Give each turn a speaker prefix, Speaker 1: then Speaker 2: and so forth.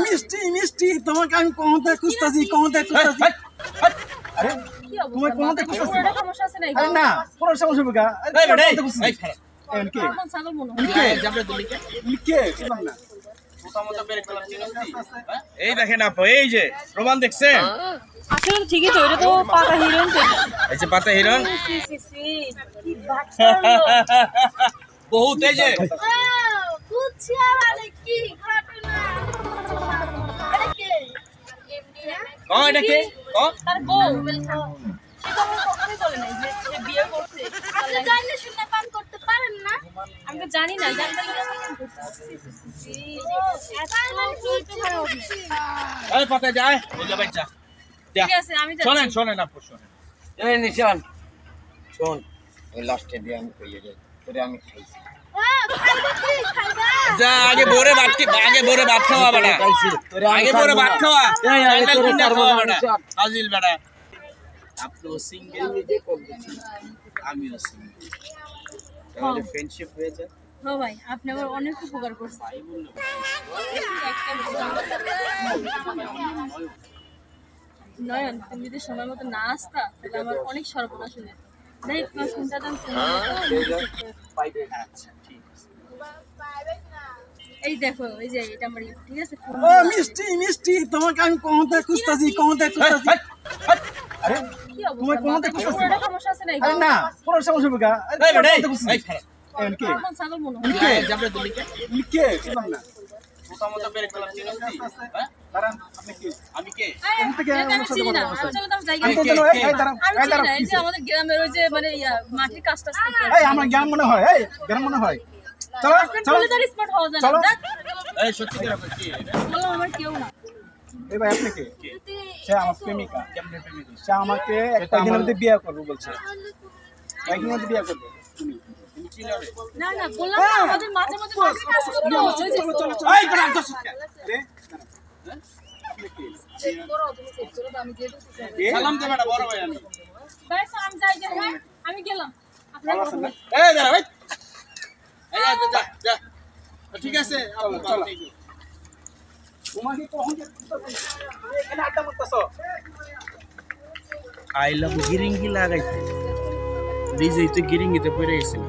Speaker 1: মিষ্টি মিষ্টি তোমাকে আমি কোনতে খুঁজতাছি আরে তুমি কোনতে খুঁজতাছি
Speaker 2: পুরোটা সমস্যা আছে নাকি
Speaker 1: আরে না পুরো সমস্যা হবে গা
Speaker 3: এই বেটা এই
Speaker 1: কে
Speaker 2: কোন ছাগল মনে
Speaker 3: কে যাবে দুলিকে
Speaker 1: কে চিনলাম না
Speaker 3: মোটামুটি বের করলাম চিনস্তি এই দেখেন আপু এই যে প্রমাণ দেখছেন
Speaker 2: আসলে ঠিকই তো এটা তো পাতা হিরণ তো
Speaker 3: এই যে পাতা হিরণ
Speaker 2: সি কি বাচ্চা
Speaker 3: বহুত এই যে
Speaker 2: কুচিয়া মানে কি ঘটনা এটা কে
Speaker 3: এটা কে
Speaker 2: তার বউ সেটা আমার কখনোই বলে নাই যে সে বিয়ে করছে আপনি জানলে শুনে পান করতে পারেন না আমি তো জানি না জানতে গেলে পান করতে
Speaker 3: এই পাতা যায় ওই যে বাচ্চা
Speaker 2: ঠিক আছে আমি যাচ্ছি
Speaker 3: শোনেন আপু শোনেন
Speaker 4: এই নিশান শোন ওই লাস্টে দিয়ে আমি কইয়ে যাই তোরে আমি খাইছি
Speaker 3: যা আগে বোরে ভাত খাওয়া বেটা আগে বোরে ভাত খাওয়া ফাইনাল কিনা খাওয়া বেটা আজিল বেটা আপনিও সিঙ্গেল নিজে কল দিছি আমিও সিঙ্গেল তাহলে ফ্রেন্ডশিপ হয়ে যায়
Speaker 2: হ্যাঁ ভাই আপনি আমার অনেক উপকার করছেন নয়ন তুমি যদি সময় মতো না আসতা তাহলে আমার অনেক সর্বনাশ হয়ে যেত দেখ তোমার ফোনটা দাম
Speaker 3: আচ্ছা ঠিক আছে
Speaker 2: এই দেখো এই যে এটা আমার ঠিক আছে
Speaker 1: ও মিষ্টি মিষ্টি তোমাকে আমি কোনতে খুঁজতাছি আরে
Speaker 2: কি
Speaker 1: তুমি কোনতে
Speaker 2: অবস্থা
Speaker 1: খুঁজতাছি
Speaker 2: পুরোটা সমস্যা আছে নাকি
Speaker 1: আরে না পুরো সমস্যা হবে গা
Speaker 3: এই বেটা এই
Speaker 1: কে
Speaker 2: কোন ছাগল মনে
Speaker 1: কে
Speaker 3: যাবে দুলিকে
Speaker 1: কে চিনলাম না
Speaker 3: মোটামুটি বের করলাম চিনস্তি
Speaker 1: দাঁড়ান আপনি কে
Speaker 3: আমি কে
Speaker 2: আমি চিনি না চলো তো জায়গা
Speaker 1: আমি তো জানো এই দাঁড়ান
Speaker 2: আমি চিনি না এই যে আমাদের গ্রামের ওই যে মানে মাটির কাজটা
Speaker 1: এই আমার জ্ঞান মনে হয় চলো
Speaker 2: টুলিদার স্পট হওয়া যায়
Speaker 1: চলো।
Speaker 2: না
Speaker 3: এই সত্যি করে কি
Speaker 2: বললাম আমার কেউ না
Speaker 1: এই ভাই আপনি কে সে আমার প্রেমিকা
Speaker 3: কেমনে প্রেমিক
Speaker 1: সে আমাকে একটা দিনের মধ্যে বিয়ে করবে বলছে একদিনের মধ্যে বিয়ে করবে
Speaker 3: তুমি চিনাবে
Speaker 2: না না বললাম না আমাদের মাঝে মাঝে মাটির কাজ করতে হয় ওই যে
Speaker 3: এই বেটা দশ
Speaker 1: আরে আপনি কে
Speaker 2: আমি যে
Speaker 3: সালাম দে বেটা বড় ভাই আমি
Speaker 2: ভাই আমি যাই যে হ্যাঁ আমি গেলাম আপনারা
Speaker 1: ভালো আছেন না?
Speaker 3: এই দাঁড়া ভাই এই যা ঠিক আছে আপু
Speaker 1: চলো।
Speaker 3: ঠিক আছে
Speaker 1: তোমাকে কখন এখানে আড্ডা মারতেছো
Speaker 3: আই লাভ গিরিঙ্গি লাগাইতে ডিজে তো গিরিঙ্গিতে পড়ে গেছিল